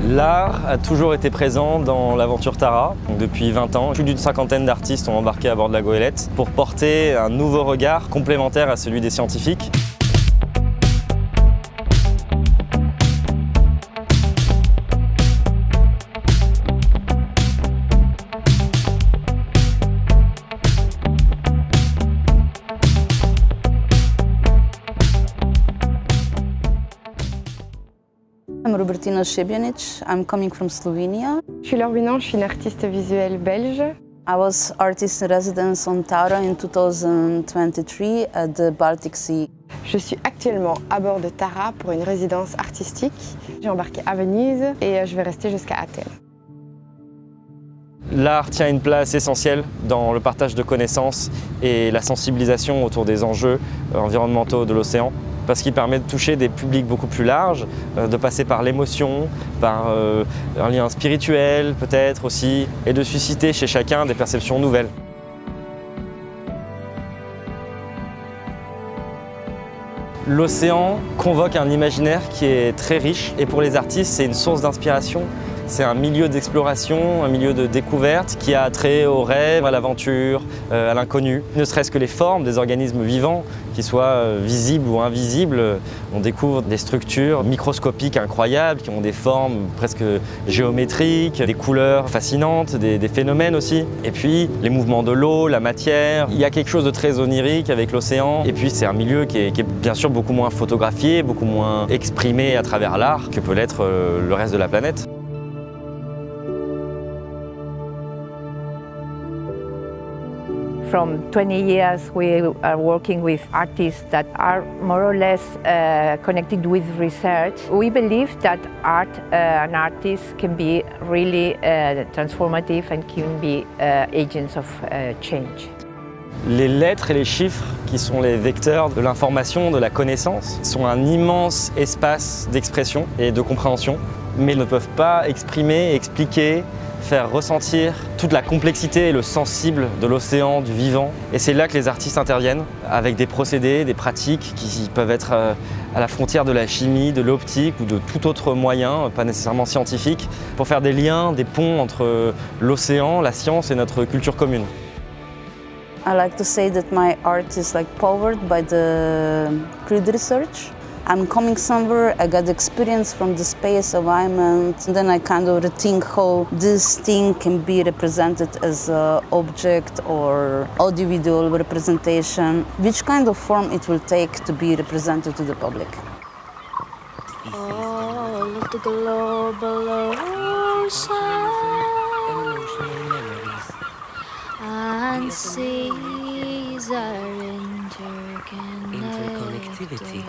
L'art a toujours été présent dans l'aventure Tara. Depuis 20 ans, plus d'une cinquantaine d'artistes ont embarqué à bord de la goélette pour porter un nouveau regard complémentaire à celui des scientifiques. I'm Robertina Šebjanić. I'm coming from Slovenia. Je suis Laure Binan, je suis une artiste visuelle belge. I was artist in residence on Tara in 2023 at the Baltic Sea. Je suis actuellement à bord de Tara pour une résidence artistique. J'ai embarqué à Venise et je vais rester jusqu'à Athènes. L'art tient une place essentielle dans le partage de connaissances et la sensibilisation autour des enjeux environnementaux de l'océan, parce qu'il permet de toucher des publics beaucoup plus larges, de passer par l'émotion, par un lien spirituel peut-être aussi, et de susciter chez chacun des perceptions nouvelles. L'océan convoque un imaginaire qui est très riche, et pour les artistes, c'est une source d'inspiration. C'est un milieu d'exploration, un milieu de découverte qui a trait au rêve, à l'aventure, à l'inconnu. Ne serait-ce que les formes des organismes vivants, qu'ils soient visibles ou invisibles, on découvre des structures microscopiques incroyables qui ont des formes presque géométriques, des couleurs fascinantes, des phénomènes aussi. Et puis les mouvements de l'eau, la matière, il y a quelque chose de très onirique avec l'océan. Et puis c'est un milieu qui est bien sûr beaucoup moins photographié, beaucoup moins exprimé à travers l'art que peut l'être le reste de la planète. From 20 years, we are working with artists that are more or less connected with research. We believe that art and artists can be really transformative and can be agents of change. Les lettres et les chiffres, qui sont les vecteurs de l'information, de la connaissance, sont un immense espace d'expression et de compréhension, mais ne peuvent pas exprimer, expliquer, faire ressentir toute la complexité et le sensible de l'océan, du vivant. Et c'est là que les artistes interviennent, avec des procédés, des pratiques qui peuvent être à la frontière de la chimie, de l'optique ou de tout autre moyen, pas nécessairement scientifique, pour faire des liens, des ponts entre l'océan, la science et notre culture commune. I like to say that my art is powered by the field research. I'm coming somewhere, I got experience from the space environment, and then I kind of rethink how this thing can be represented as an object or audiovisual representation, which kind of form it will take to be represented to the public. All of the global ocean and seas are interconnectivity.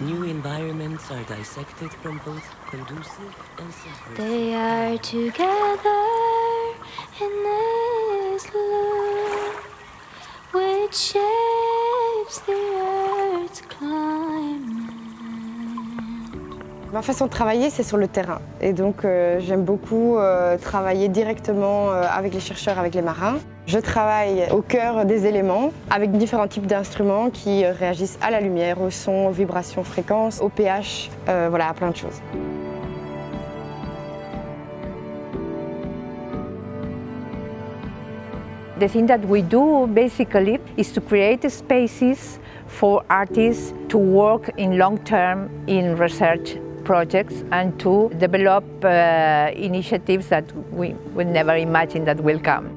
New environments are dissected from both conducive and subversive. They are together in this loop which shapes the earth's climate. Ma façon de travailler, c'est sur le terrain. Et donc, j'aime beaucoup travailler directement avec les chercheurs, avec les marins. Je travaille au cœur des éléments, avec différents types d'instruments qui réagissent à la lumière, au son, aux vibrations, fréquences, au pH, voilà, à plein de choses. The thing that we do basically is to create spaces for artists to work in long term in research projects and to develop initiatives that we would never imagine that will come.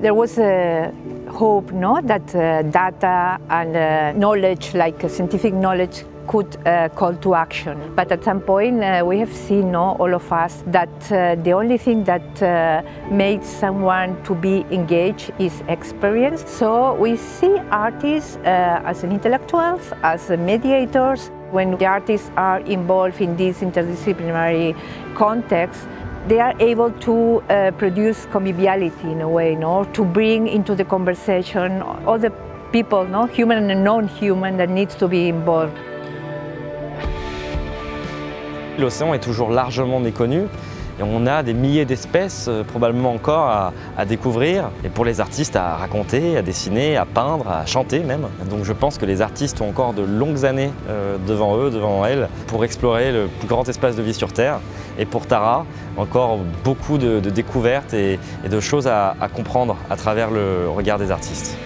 There was a hope, no, that data and knowledge, like scientific knowledge, could call to action. But at some point we have seen, no, all of us, that the only thing that makes someone to be engaged is experience. So we see artists as intellectuals, as mediators. When the artists are involved in this interdisciplinary context, they are able to produce conviviality in a way, no? To bring into the conversation all the people, no? Human and non-human, that needs to be involved. L'océan est toujours largement méconnu Et on a des milliers d'espèces, probablement encore, à découvrir. Et pour les artistes, à raconter, à dessiner, à peindre, à chanter même. Donc je pense que les artistes ont encore de longues années devant eux, devant elles, pour explorer le plus grand espace de vie sur Terre. Et pour Tara, encore beaucoup de découvertes et de choses à comprendre à travers le regard des artistes.